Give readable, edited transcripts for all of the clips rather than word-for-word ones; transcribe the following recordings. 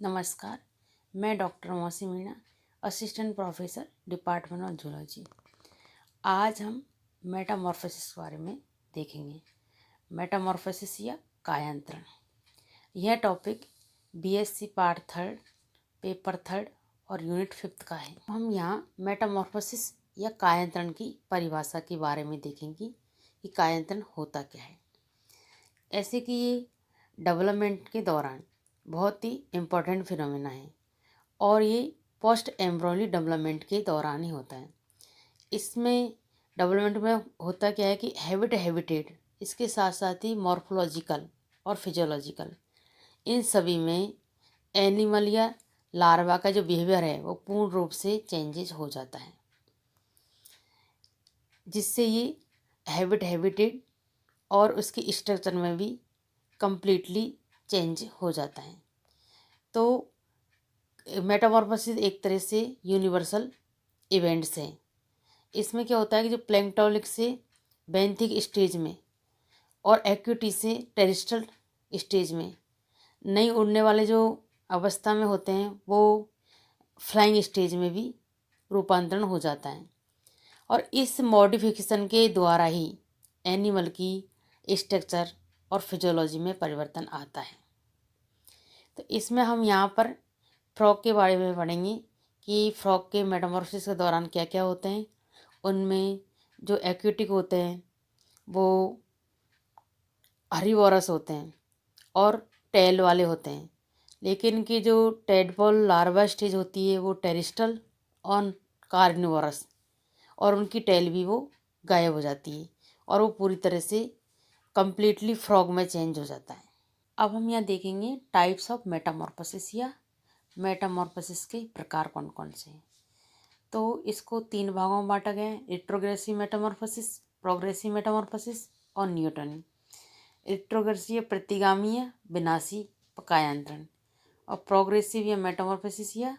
नमस्कार। मैं डॉक्टर मौसी Meena, assistant professor, department of zoology. आज हम मेटामॉर्फोसिस के बारे में देखेंगे। मेटामॉर्फोसिस या कायांतरण, यह टॉपिक बीएससी पार्ट 3, पेपर 3 और यूनिट 5 का है। हम यहाँ मेटामॉर्फोसिस या कायांतरण की परिभाषा के बारे में देखेंगे कि कायांतरण होता क्या है। ऐसे कि ये डेवलपमेंट के दौरान बहुत ही इम्पोर्टेंट फिनोमेना है और ये पोस्ट एम्ब्रियोनिक डेवलपमेंट के दौरान ही होता है। इसमें डेवलपमेंट में होता क्या है कि हैबिटेट, इसके साथ साथ ही मॉर्फोलॉजिकल और फिजियोलॉजिकल, इन सभी में एनिमल या लार्वा का जो बिहेवियर है वो पूर्ण रूप से चेंजेस हो जाता है, जिससे ये हैबिटेट और उसकी स्ट्रक्चर में भी कंप्लीटली चेंज हो जाता है। तो मेटामॉर्फोसिस एक तरह से यूनिवर्सल इवेंट्स हैं। इसमें क्या होता है कि जो प्लैंक्टोनिक से बेंथिक स्टेज में और एक्यूटी से टेरेस्ट्रियल स्टेज में नई उड़ने वाले जो अवस्था में होते हैं वो फ्लाइंग स्टेज में भी रूपांतरण हो जाता है और इस मॉडिफिकेशन के द्वारा ही एनिमल की स्ट्रक्चर और फिजियोलॉजी में परिवर्तन आता है। तो इसमें हम यहाँ पर फ्रॉग के बारे में पढ़ेंगे कि फ्रॉग के मेटामॉर्फोसिस के दौरान क्या क्या होते हैं। उनमें जो एक्वेटिक होते हैं वो हरीवोरस होते हैं और टेल वाले होते हैं, लेकिन इनकी जो टेडपोल लार्वा स्टेज होती है वो टेरिस्टल और कार्निवोरस, और उनकी टेल भी वो गायब हो जाती है और वो पूरी तरह से कंप्लीटली फ्रॉग में चेंज हो जाता है। अब हम यहाँ देखेंगे टाइप्स ऑफ मेटामॉर्फोसिस या मेटामॉर्फोसिस के प्रकार कौन कौन से हैं। तो इसको 3 भागों में बांटा गया है: रिट्रोग्रेसिव मेटामॉर्फोसिस, प्रोग्रेसिव मेटामॉर्फोसिस और न्यूटनी। रिट्रोग्रेसिव प्रतिगामी या विनाशी कायांतरण, और प्रोग्रेसिव या मेटामॉर्फोसिस या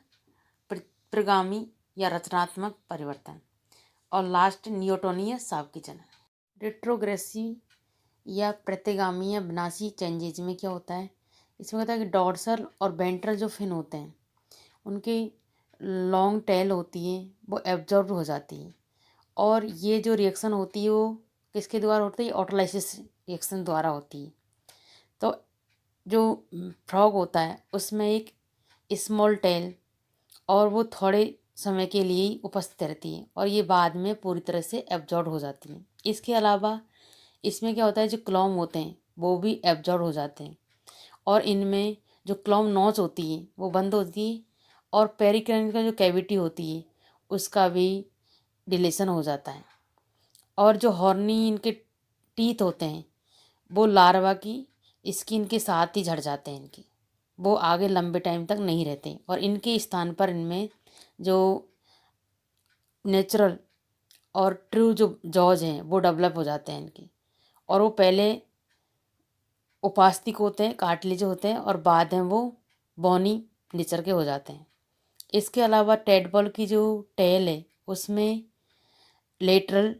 प्रगामी या रचनात्मक परिवर्तन, और लास्ट न्यूटनी या साव की जनन। रिट्रोग्रेसिव या प्रतिगामी या विनाशी चेंजेज में क्या होता है, इसमें होता है कि डॉर्सल और वेंट्रल जो फिन होते हैं उनकी लॉन्ग टेल होती है वो एब्जॉर्ब हो जाती है, और ये जो रिएक्शन होती है वो किसके द्वारा होती है, ऑटोलाइसिस रिएक्शन द्वारा होती है। तो जो फ्रॉग होता है उसमें एक स्मॉल टेल और वो थोड़े समय के लिए ही उपस्थित रहती है और ये बाद में पूरी तरह से एब्जॉर्ब हो जाती है। इसके अलावा इसमें क्या होता है, जो क्लॉम होते हैं वो भी एब्जॉर्ब हो जाते हैं और इनमें जो क्लॉम नोच होती है वो बंद होती है और पेरिक्रैनियल का जो कैविटी होती है उसका भी डिलेशन हो जाता है, और जो हॉर्नी इनके टीथ होते हैं वो लार्वा की स्किन के साथ ही झड़ जाते हैं। इनकी वो आगे लंबे टाइम तक नहीं रहते और इनके स्थान पर इनमें जो नेचुरल और ट्रू जो जॉज हैं वो डेवलप हो जाते हैं इनके, और वो पहले उपास्तिक होते हैं, कार्टिलेज होते हैं, और बाद में वो बोनी नेचर के हो जाते हैं। इसके अलावा टेडपॉल की जो टेल है उसमें लेटरल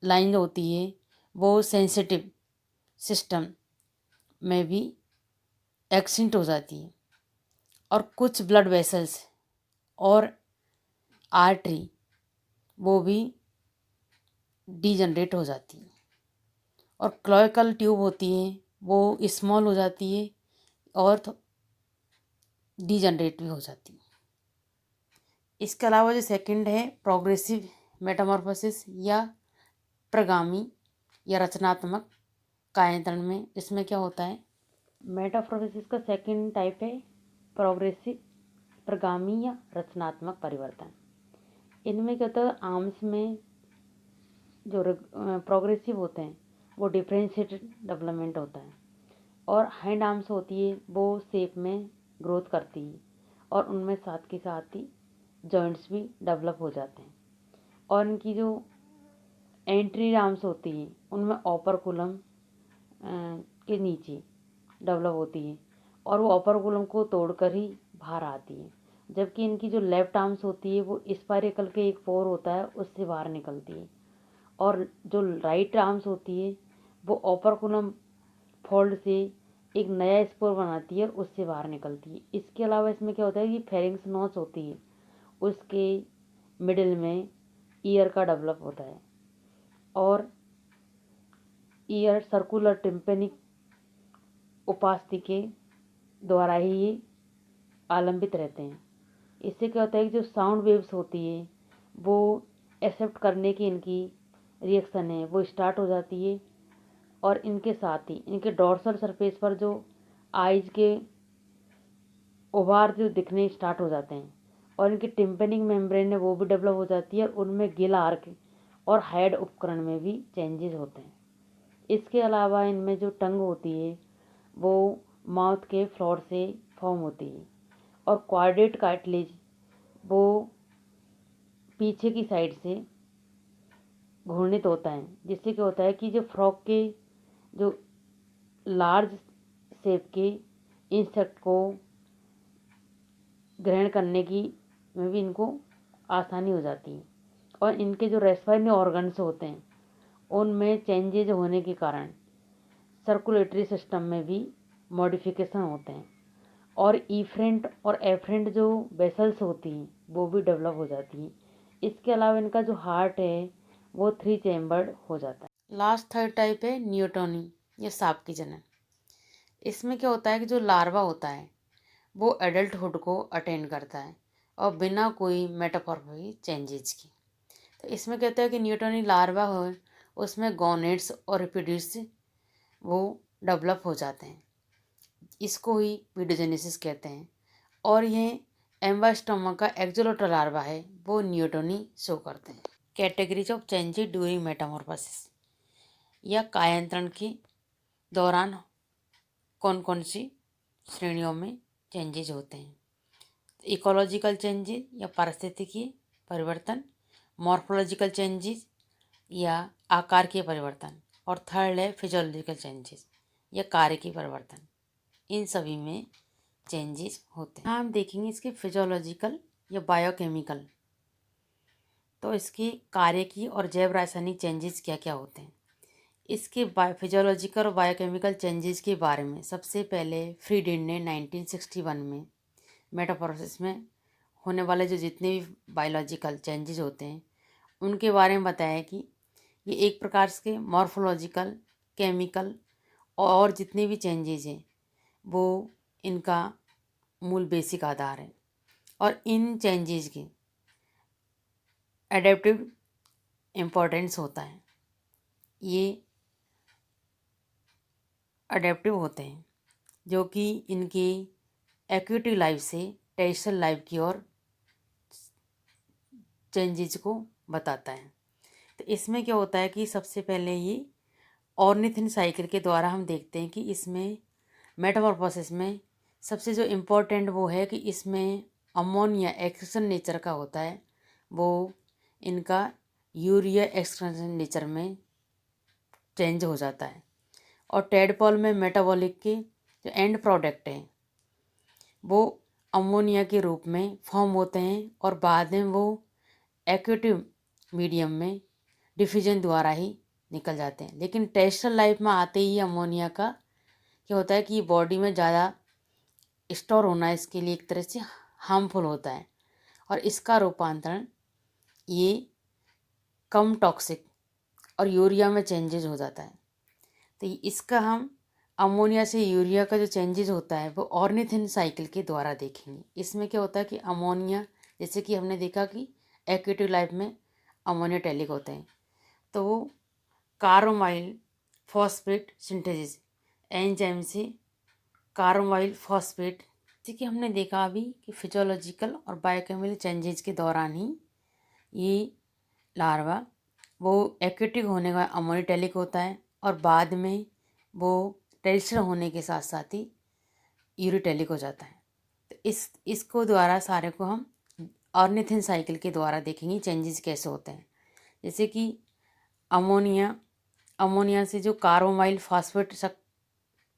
लाइन होती है वो सेंसिटिव सिस्टम में भी एक्सटिंक्ट हो जाती है, और कुछ ब्लड वेसल्स और आर्टरी वो भी डीजनरेट हो जाती है, और क्लोएकल ट्यूब होती है वो स्मॉल हो जाती है और डीजनरेट भी हो जाती है। इसके अलावा जो सेकंड है प्रोग्रेसिव मेटामॉर्फोसिस या प्रगामी या रचनात्मक कायांतरण में, इसमें क्या होता है, मेटामॉर्फोसिस का सेकंड टाइप है प्रोग्रेसिव प्रगामी या रचनात्मक परिवर्तन। इनमें क्या होता है, आर्म्स में जो प्रोग्रेसिव होते हैं वो डिफरेंशिएटेड डेवलपमेंट होता है, और हैंड आर्म्स होती है वो शेप में ग्रोथ करती है और उनमें साथ के साथ ही जॉइंट्स भी डेवलप हो जाते हैं, और इनकी जो एंट्री आर्म्स होती हैं उनमें ओपरकुलम के नीचे डेवलप होती है और वो ओपरकुलम को तोड़कर ही बाहर आती है, जबकि इनकी जो लेफ्ट आर्म्स होती है वो स्पाइरेकल के एक पोर होता है उससे बाहर निकलती है, और जो राइट आर्म्स होती है वो ओपरकुलम फोल्ड से एक नया स्पोर बनाती है और उससे बाहर निकलती है। इसके अलावा इसमें क्या होता है कि फेरिंग्स नॉच होती है, उसके मिडिल में ईयर का डेवलप होता है और ईयर सर्कुलर टिम्पेनिक उपास्थि के द्वारा ही ये आलंबित रहते हैं। इससे क्या होता है कि जो साउंड वेव्स होती है वो एक्सेप्ट करने की इनकी रिएक्शन है वो स्टार्ट हो जाती है और इनके साथ ही इनके डॉर्सल सरफेस पर जो आइज के उभार जो दिखने स्टार्ट हो जाते हैं और इनकी टिम्पेनिक मेम्ब्रेन है वो भी डेवलप हो जाती है और उनमें गिल आर्क और हेड उपकरण में भी चेंजेस होते हैं। इसके अलावा इनमें जो टंग होती है वो माउथ के फ्लोर से फॉर्म होती है और क्वाड्रेट कार्टिलेज वो पीछे की साइड से घूर्णित होता है, जिससे क्या होता है कि जो फ्रॉग के जो लार्ज शेप के इंसेक्ट को ग्रहण करने की में भी इनको आसानी हो जाती है और इनके जो रेस्पिरेटरी ऑर्गन्स होते हैं उनमें चेंजेज होने के कारण सर्कुलेटरी सिस्टम में भी मॉडिफिकेशन होते हैं और ईफ्रेंट और एफ्रेंट जो वेसल्स होती हैं वो भी डेवलप हो जाती हैं। इसके अलावा इनका जो हार्ट है वो 3 चैम्बर्ड हो जाता है। लास्ट थर्ड टाइप है न्यूटोनी या सांप की जनन। इसमें क्या होता है कि जो लार्वा होता है वो एडल्टहुड को अटेंड करता है और बिना कोई मेटामॉर्फोसिस चेंजेस की। तो इसमें कहता है कि न्यूटोनी लार्वा हो उसमें गोनेट्स और रिप्रोड्यूस वो डेवलप हो जाते हैं, इसको ही वीडियोजेनेसिस कहते हैं। और ये एम्बास्टोमा का एक्सोलोटल लार्वा है वो न्यूटोनी शो करते हैं। Categories of changes during Metamorphosis या कायांतरण के दौरान कौन कौन सी श्रेणियों में चेंजेस होते हैं। इकोलॉजिकल चेंजेस या पारिस्थितिकी परिवर्तन, मॉर्फोलॉजिकल चेंजेस या आकार के परिवर्तन, और थर्ड है फिजियोलॉजिकल चेंजेस या कार्य के परिवर्तन। इन सभी में चेंजेस होते हैं। हम देखेंगे इसके फिजियोलॉजिकल या बायोकेमिकल, तो इसके कार्य की और जैव रासायनिक चेंजेस क्या क्या होते हैं। इसके फिजियोलॉजिकल और बायोकेमिकल चेंजेस के बारे में सबसे पहले फ्रीडेन ने 1961 में मेटामॉर्फोसिस में होने वाले जो जितने भी बायोलॉजिकल चेंजेस होते हैं उनके बारे में बताया कि ये एक प्रकार से मॉर्फोलॉजिकल, केमिकल और जितने भी चेंजेस हैं वो इनका मूल बेसिक आधार है और इन चेंजेस के एडेप्टिव इम्पोर्टेंस होता है। ये अडेप्टिव होते हैं जो कि इनकी एक्टिव लाइफ से टेरेस्ट्रियल लाइफ की ओर चेंजेस को बताता है। तो इसमें क्या होता है कि सबसे पहले ये ऑर्निथिन साइकिल के द्वारा हम देखते हैं कि इसमें मेटामॉर्फोसिस में सबसे जो इम्पोर्टेंट वो है कि इसमें अमोनिया एक्सक्रीशन नेचर का होता है, वो इनका यूरिया एक्सक्रीशन नेचर में चेंज हो जाता है। और टेडपॉल में मेटाबॉलिक के जो एंड प्रोडक्ट हैं वो अमोनिया के रूप में फॉर्म होते हैं और बाद में वो एक्वेटिव मीडियम में डिफ्यूजन द्वारा ही निकल जाते हैं। लेकिन टेरेस्ट्रियल लाइफ में आते ही अमोनिया का क्या होता है कि बॉडी में ज़्यादा स्टोर होना इसके लिए एक तरह से हार्मफुल होता है और इसका रूपांतरण ये कम टॉक्सिक और यूरिया में चेंजेस हो जाता है। तो इसका हम अमोनिया से यूरिया का जो चेंजेस होता है वो ऑर्निथिन साइकिल के द्वारा देखेंगे। इसमें क्या होता है कि अमोनिया, जैसे कि हमने देखा कि एक्टिव लाइफ में अमोनिया टैलिक होते हैं, तो वो कार्बामाइल फॉस्फेट सिंथेसिस एंजाइम से कार्बामाइल फॉस्फेट, जैसे कि हमने देखा अभी कि फिजियोलॉजिकल और बायोकेमिकल चेंजेस के दौरान ही ये लार्वा वो एक्टिव होने का अमोनिया होता है और बाद में वो टेरेस्ट्रियल होने के साथ साथ ही यूरिटेलिक हो जाता है। तो इसको द्वारा सारे को हम ऑर्निथिन साइकिल के द्वारा देखेंगे चेंजेस कैसे होते हैं। जैसे कि अमोनिया से जो कार्बामाइल फॉस्फेट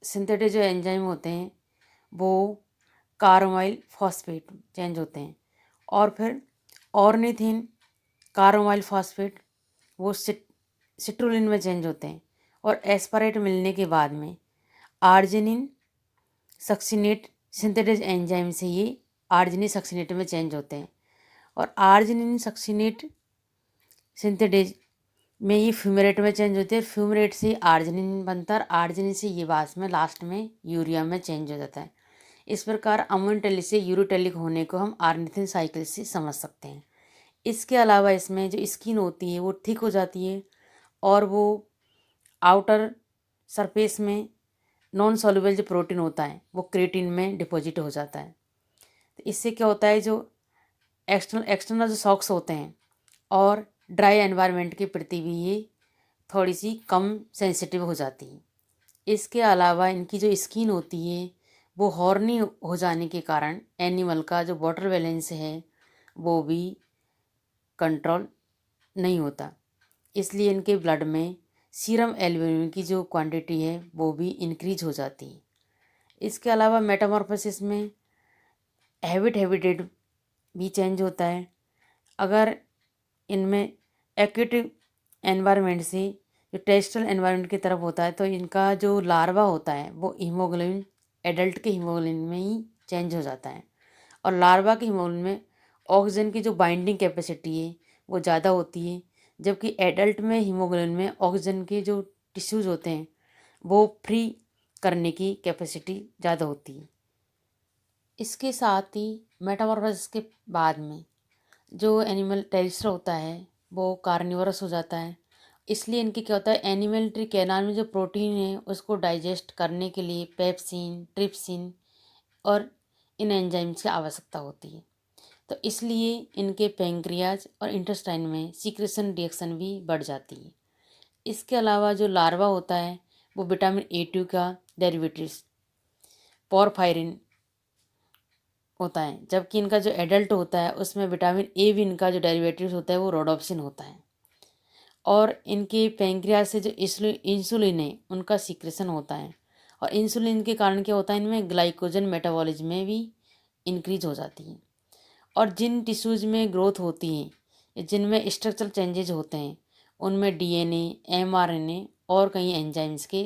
सिंथेटिक जो एंजाइम होते हैं वो कार्बामाइल फॉस्फेट चेंज होते हैं और फिर ऑर्निथिन कार्बामाइल फॉस्फेट वो सिट्रुलिन में चेंज होते हैं और एस्पारेट मिलने के बाद में आर्जिनिन सक्सिनेट सिंथेटेज एंजाइम से ये आर्जिनिन सक्सिनेट में चेंज होते हैं। और आर्जिनिन सक्सिनेट सिंथेटेज में ये फ्यूमेरेट में चेंज होते हैं। फ्यूमेरेट से आर्जिनिन बनता है और आर्जिनिन से ये बाद में लास्ट में यूरिया में चेंज हो जाता है। इस प्रकार अमोनोटेलिक से यूरोटेलिक होने को हम आर्निथिन साइकिल से समझ सकते हैं। इसके अलावा इसमें जो स्किन होती है वो थिक हो जाती है और वो आउटर सरफेस में नॉन सॉल्युबल जो प्रोटीन होता है वो क्रिएटिन में डिपॉजिट हो जाता है। तो इससे क्या होता है, जो एक्सटर्नल जो शॉक्स होते हैं और ड्राई एनवायरनमेंट के प्रति भी ये थोड़ी सी कम सेंसिटिव हो जाती है। इसके अलावा इनकी जो स्किन होती है वो हॉर्नी हो जाने के कारण एनिमल का जो वाटर बैलेंस है वो भी कंट्रोल नहीं होता, इसलिए इनके ब्लड में सीरम एल्ब्यूमिन की जो क्वांटिटी है वो भी इंक्रीज हो जाती है। इसके अलावा मेटामॉर्फोसिस में हैबिटेट भी चेंज होता है। अगर इनमें एक्यूटिव एनवायरनमेंट से जो टेरेस्ट्रियल एनवायरनमेंट की तरफ होता है तो इनका जो लार्वा होता है वो हीमोग्लोबिन एडल्ट के हीमोग्लोबिन में ही चेंज हो जाता है। और लार्वा के हीमोग्लोबिन में ऑक्सीजन की जो बाइंडिंग कैपेसिटी है वो ज़्यादा होती है, जबकि एडल्ट में हीमोग्लोबिन में ऑक्सीजन के जो टिश्यूज़ होते हैं वो फ्री करने की कैपेसिटी ज़्यादा होती है। इसके साथ ही मेटामॉर्फोसिस के बाद में जो एनिमल टेरेस्ट्रियल होता है वो कार्निवोरस हो जाता है। इसलिए इनके क्या होता है, एनिमल कैनाल में जो प्रोटीन है उसको डाइजेस्ट करने के लिए पेप्सिन, ट्रिप्सिन और इन एंजाइम्स की आवश्यकता होती है। तो इसलिए इनके पैंक्रियाज और इंटेस्टाइन में सीक्रेशन रिएक्शन भी बढ़ जाती है। इसके अलावा जो लार्वा होता है वो विटामिन A2 का डेरिवेटिव्स पोरफायरिन होता है, जबकि इनका जो एडल्ट होता है उसमें विटामिन ए भी इनका जो डेरिवेटिव्स होता है वो रोडोप्सिन होता है। और इनके पैंक्रियाज से जो इंसुलिन है उनका सीक्रेशन होता है और इंसुलिन के कारण क्या होता है, इनमें ग्लाइकोजन मेटाबॉलिज्म में भी इंक्रीज हो जाती है। और जिन टिश्यूज़ में ग्रोथ होती है, जिनमें स्ट्रक्चरल चेंजेज होते हैं, उनमें DNA, mRNA और कई एंजाइम्स के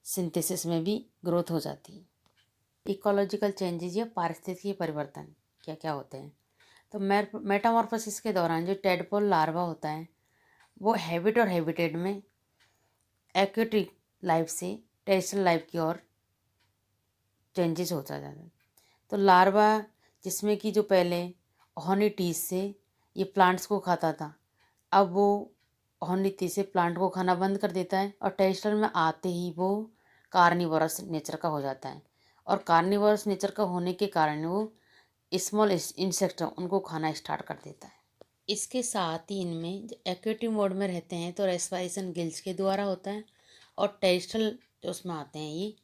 सिंथेसिस में भी ग्रोथ हो जाती है। इकोलॉजिकल चेंजेज या पारिस्थितिकी परिवर्तन क्या क्या होते हैं, तो मेटामॉर्फोसिस के दौरान जो टेडपोल लार्वा होता है वो हैबिट और हैबिटेट में एक्वेटिक लाइफ से टेरेस्ट्रियल लाइफ की ओर चेंजेस होता जाता है। तो लार्वा जिसमें कि जो पहले हॉनी टीज से ये प्लांट्स को खाता था, अब वो हॉनी टीज से प्लांट को खाना बंद कर देता है और टेरेस्ट्रियल में आते ही वो कार्निवोरस नेचर का हो जाता है। और कार्निवोरस नेचर का होने के कारण वो स्मॉल इंसेक्ट उनको खाना स्टार्ट कर देता है। इसके साथ ही इनमें एक्वेटिव मोड में रहते हैं तो रेस्पिरेशन गिल्स के द्वारा होता है और टेरेस्ट्रियल जो उसमें आते हैं ये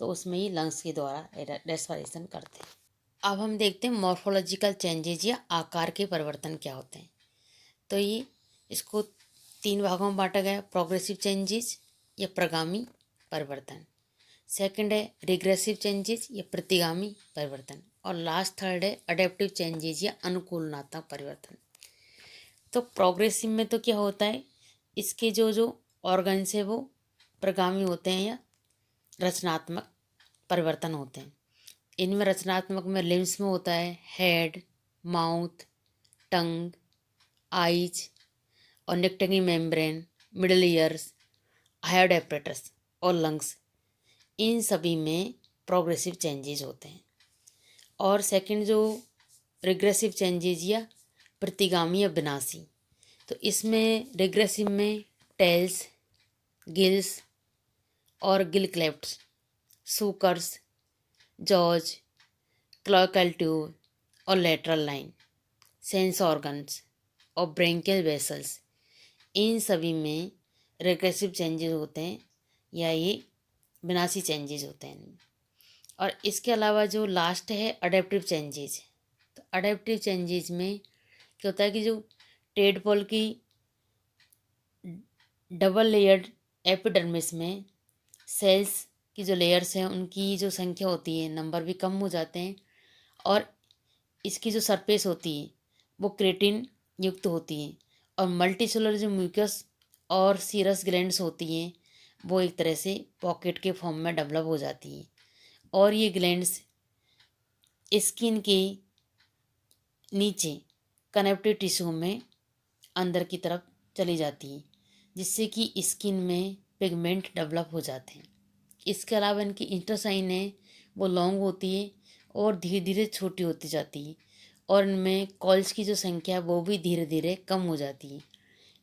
तो उसमें ही लंग्स के द्वारा रेस्पिरेशन करते हैं। अब हम देखते हैं मॉर्फोलॉजिकल चेंजेज या आकार के परिवर्तन क्या होते हैं। तो ये इसको 3 भागों में बांटा गया, प्रोग्रेसिव चेंजेस या प्रगामी परिवर्तन, सेकंड है रिग्रेसिव चेंजेस या प्रतिगामी परिवर्तन और लास्ट थर्ड है अडेप्टिव चेंजेस या अनुकूलनात्मक परिवर्तन। तो प्रोग्रेसिव में तो क्या होता है, इसके जो जो ऑर्गन्स है वो प्रगामी होते हैं या रचनात्मक परिवर्तन होते हैं। इनमें रचनात्मक में लिम्स में होता है हेड, माउथ, टंग, आइज और nictitating membrane, middle ears, hyoid apparatus और लंग्स, इन सभी में प्रोग्रेसिव चेंजेस होते हैं। और सेकंड जो रिग्रेसिव चेंजेस या प्रतिगामी या विनाशी, तो इसमें रिग्रेसिव में टेल्स, गिल्स और gill clefts, suckers, jaws, cloacal tube और लेटरल लाइन, सेंस ऑर्गन्स और ब्रेंकियल वेसल्स, इन सभी में रिग्रेसिव चेंजेस होते हैं या ये विनाशी चेंजेस होते हैं इनमें। और इसके अलावा जो लास्ट है अडेप्टिव चेंजेस, तो अडेप्टिव चेंजेस में क्या होता है कि जो टेडपोल की डबल लेयर्ड एपिडर्मिस में सेल्स की जो लेयर्स हैं उनकी जो संख्या होती है, नंबर भी कम हो जाते हैं और इसकी जो सरफेस होती है वो क्रेटिन युक्त होती है और मल्टीसेलुलर जो म्यूकस और सीरस ग्लैंड्स होती हैं वो एक तरह से पॉकेट के फॉर्म में डेवलप हो जाती हैं और ये ग्लैंड्स स्किन के नीचे कनेक्टिव टिश्यू में अंदर की तरफ चली जाती है, जिससे कि स्किन में पिगमेंट डेवलप हो जाते हैं। इसके अलावा इनकी इंटेस्टाइन है वो लॉन्ग होती है और धीरे धीरे छोटी होती जाती है, और इनमें कॉल्स की जो संख्या है वो भी धीरे धीरे कम हो जाती है।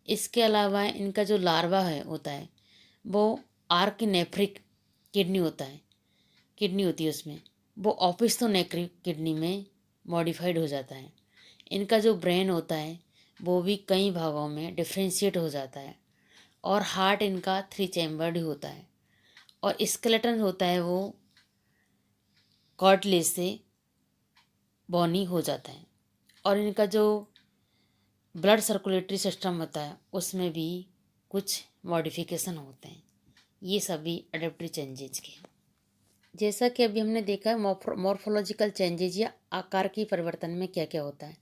इसके अलावा इनका जो लार्वा है होता है वो आर्किनेफ्रिक किडनी होता है, किडनी होती है उसमें, वो ऑपिस्थोनेफ्रिक किडनी में मॉडिफाइड हो जाता है। इनका जो ब्रेन होता है वो भी कई भागों में डिफ्रेंशिएट हो जाता है, और हार्ट इनका 3 चैम्बर्ड होता है, और स्केलेटन होता है वो कार्टिलेज से बॉनी हो जाता है। और इनका जो ब्लड सर्कुलेटरी सिस्टम होता है उसमें भी कुछ मॉडिफिकेशन होते हैं। ये सभी अडेप्टिव चेंजेज के हैं। जैसा कि अभी हमने देखा है मॉर्फोलॉजिकल चेंजेज या आकार की परिवर्तन में क्या क्या होता है।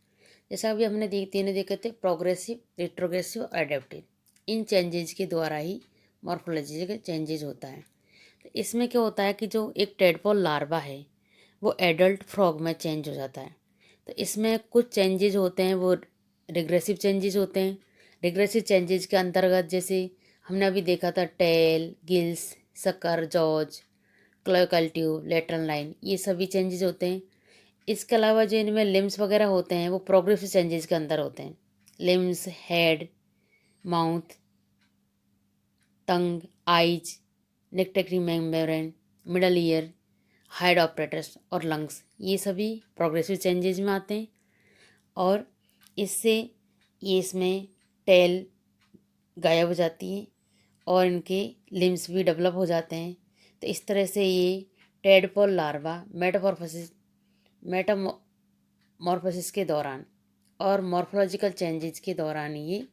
जैसा अभी हमने तीनों देखे थे, प्रोग्रेसिव, रिट्रोग्रेसिव और एडेप्टिव। इन चेंजेज के द्वारा ही मॉर्फोलॉजिकल चेंजेज होता है। तो इसमें क्या होता है कि जो एक टेडपोल लार्वा है वो एडल्ट फ्रॉग में चेंज हो जाता है। तो इसमें कुछ चेंजेज होते हैं वो रिग्रेसिव चेंजेज होते हैं। रिग्रेसिव चेंजेज के अंतर्गत जैसे हमने अभी देखा था tail, gills, sucker, jaws, cloacal tube, lateral line, ये सभी चेंजेज होते हैं। इसके अलावा जो इनमें लिम्स वगैरह होते हैं वो प्रोग्रेसिव चेंजेस के अंदर होते हैं। Limbs, head, mouth, tongue, eyes, nictitating membrane, middle ear, hyoid apparatus और लंग्स, ये सभी प्रोग्रेसिव चेंजेज में आते हैं। और इससे ये इसमें टेल गायब हो जाती है और इनके लिम्स भी डेवलप हो जाते हैं। तो इस तरह से ये टेडपोल लार्वा मेटामॉर्फोसिस के दौरान और मॉर्फोलॉजिकल चेंजेस के दौरान ये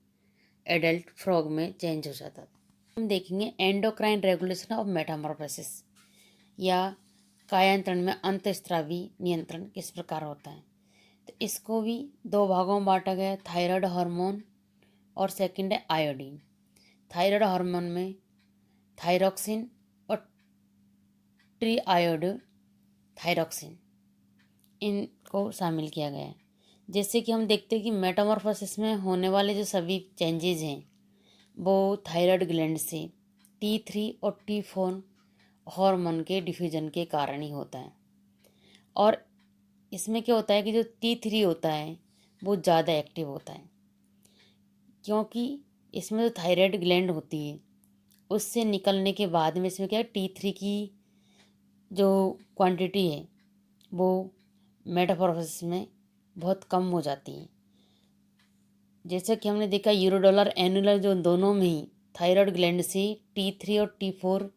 एडल्ट फ्रॉग में चेंज हो जाता है। हम देखेंगे एंडोक्राइन रेगुलेशन ऑफ मेटामॉर्फोसिस या कायांतरण में अंतःस्रावी नियंत्रण किस प्रकार होता है। तो इसको भी दो भागों में बांटा गया है, थायराइड हार्मोन और सेकंड है आयोडीन। थायराइड हार्मोन में थायरोक्सिन और ट्रीआयोड थायरोक्सिन इनको शामिल किया गया है। जैसे कि हम देखते हैं कि मेटामॉर्फोसिस में होने वाले जो सभी चेंजेज हैं वो थायराइड ग्लैंड से T3 और T4 हार्मोन के डिफ्यूजन के कारण ही होता है। और इसमें क्या होता है कि जो T3 होता है वो ज़्यादा एक्टिव होता है, क्योंकि इसमें जो थायराइड ग्लैंड होती है उससे निकलने के बाद में इसमें क्या है, T3 की जो क्वांटिटी है वो मेटामॉर्फोसिस में बहुत कम हो जाती है। जैसा कि हमने देखा यूरोडॉलर एनुलर जो दोनों में ही थायराइड ग्लैंड से T3 और T4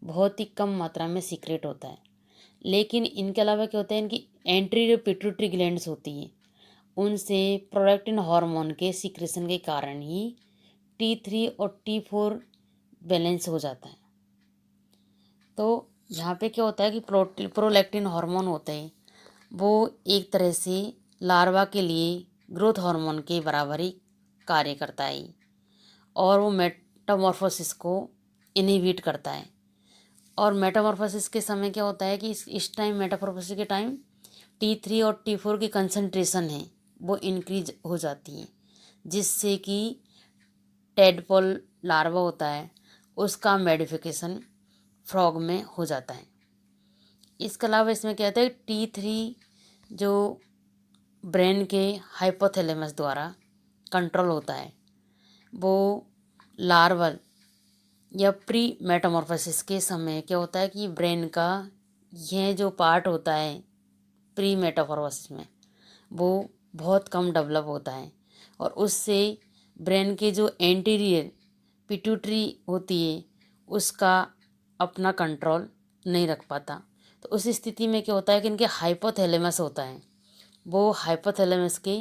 बहुत ही कम मात्रा में सीक्रेट होता है। लेकिन इनके अलावा क्या होता है, इनकी एंटीरियर पिट्यूटरी ग्लैंड्स होती हैं, उनसे प्रोलैक्टिन हार्मोन के सीक्रेशन के कारण ही T3 और T4 बैलेंस हो जाता है। तो यहाँ पे क्या होता है कि प्रोलैक्टिन हार्मोन होते हैं वो एक तरह से लार्वा के लिए ग्रोथ हार्मोन के बराबर ही कार्य करता है, और वो मेटामॉर्फोसिस को इनहिबिट करता है। और मेटामॉर्फोसिस के समय क्या होता है कि इस टाइम मेटामॉर्फोसिस के टाइम T3 और T4 की कंसंट्रेशन है वो इंक्रीज हो जाती है, जिससे कि टेडपोल लार्वा होता है उसका मॉडिफिकेशन फ्रॉग में हो जाता है। इसके अलावा इसमें क्या होता है, T3 जो ब्रेन के हाइपोथैलेमस द्वारा कंट्रोल होता है, वो लार्वल या प्री मेटामॉर्फोसिस के समय क्या होता है कि ब्रेन का यह जो पार्ट होता है प्री मेटामॉर्फोसिस में वो बहुत कम डेवलप होता है, और उससे ब्रेन के जो एंटीरियर पिट्यूटरी होती है उसका अपना कंट्रोल नहीं रख पाता। तो उस स्थिति में क्या होता है कि इनके हाइपोथैलेमस होता है, वो हाइपोथैलेमस के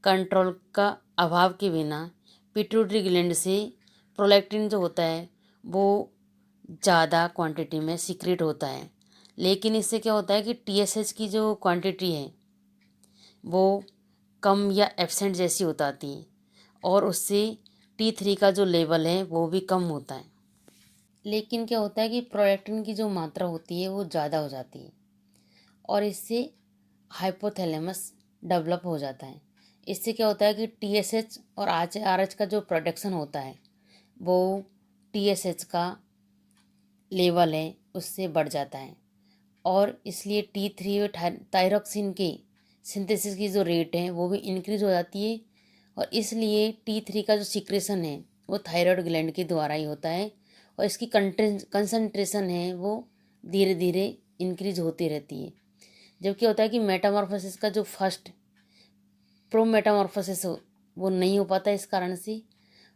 कंट्रोल का अभाव के बिना पिट्यूटरी ग्लैंड से प्रोलैक्टिन जो होता है वो ज़्यादा क्वांटिटी में सीक्रेट होता है। लेकिन इससे क्या होता है कि TSH की जो क्वांटिटी है वो कम या एब्सेंट जैसी हो जाती है, और उससे T3 का जो लेवल है वो भी कम होता है। लेकिन क्या होता है कि प्रोलैक्टिन की जो मात्रा होती है वो ज़्यादा हो जाती है और इससे हाइपोथैलेमस डेवलप हो जाता है। इससे क्या होता है कि टीएसएच और आरएच का जो प्रोडक्शन होता है वो टीएसएच का लेवल है उससे बढ़ जाता है और इसलिए T3 और थायरॉक्सिन के सिंथेसिस की जो रेट है वो भी इंक्रीज हो जाती है और इसलिए T3 का जो सिक्रेशन है वो थायराइड ग्लैंड के द्वारा ही होता है और इसकी कंसंट्रेशन है वो धीरे धीरे इंक्रीज होती रहती है। जबकि होता है कि मेटामॉर्फोसिस का जो फर्स्ट प्रोमेटामॉर्फोसिस वो नहीं हो पाता इस कारण से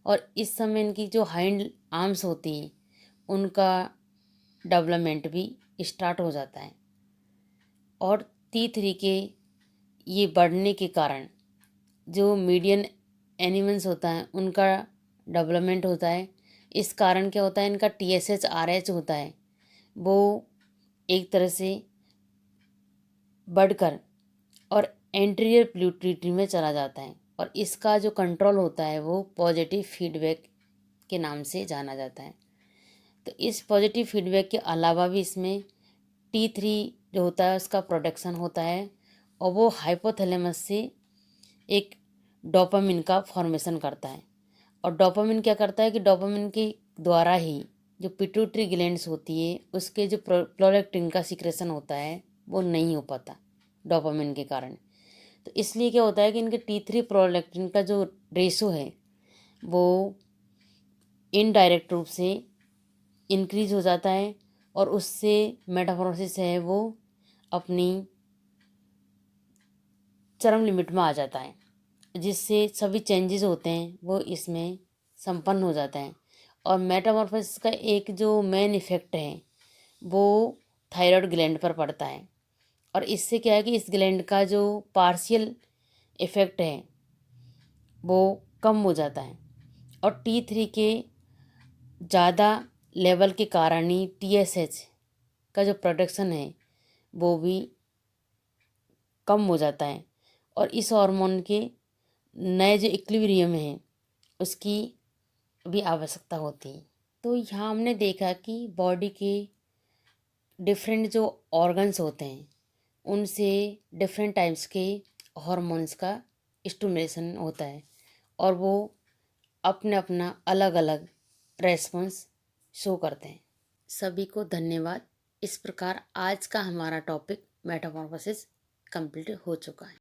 और इस समय इनकी जो हाइंड आर्म्स होती हैं उनका डेवलपमेंट भी स्टार्ट हो जाता है और T3 के ये बढ़ने के कारण जो मीडियन एनिमल्स होता है उनका डेवलपमेंट होता है। इस कारण क्या होता है इनका TSH RH होता है वो एक तरह से बढ़कर और एंटीरियर पिट्यूटरी में चला जाता है और इसका जो कंट्रोल होता है वो पॉजिटिव फीडबैक के नाम से जाना जाता है। तो इस पॉजिटिव फीडबैक के अलावा भी इसमें T3 जो होता है उसका प्रोडक्शन होता है और वो हाइपोथैलेमस से एक डोपामिन का फॉर्मेशन करता है और डोपामिन क्या करता है कि डोपामिन के द्वारा ही जो पिट्यूटरी ग्लैंड्स होती है उसके जो प्रोलैक्टिन का सिक्रेशन होता है वो नहीं हो पाता डोपामिन के कारण। तो इसलिए क्या होता है कि इनके T3 प्रोलैक्टिन का जो रेशो है वो इनडायरेक्ट रूप से इंक्रीज हो जाता है और उससे मेटामॉर्फोसिस है वो अपनी चरम लिमिट में आ जाता है जिससे सभी चेंजेस होते हैं वो इसमें संपन्न हो जाते हैं। और मेटामॉर्फोसिस का एक जो मेन इफेक्ट है वो थायराइड ग्लैंड पर पड़ता है और इससे क्या है कि इस ग्लैंड का जो पार्शियल इफेक्ट है वो कम हो जाता है और T3 के ज़्यादा लेवल के कारण ही TSH का जो प्रोडक्शन है वो भी कम हो जाता है और इस हार्मोन के नए जो इक्विलिब्रियम है उसकी भी आवश्यकता होती है। तो यहाँ हमने देखा कि बॉडी के डिफरेंट जो ऑर्गन्स होते हैं उनसे डिफरेंट टाइप्स के हार्मोन्स का स्टिमुलेशन होता है और वो अपने अपना अलग अलग रेस्पॉन्स शो करते हैं। सभी को धन्यवाद। इस प्रकार आज का हमारा टॉपिक मेटामॉर्फोसिस कंप्लीट हो चुका है।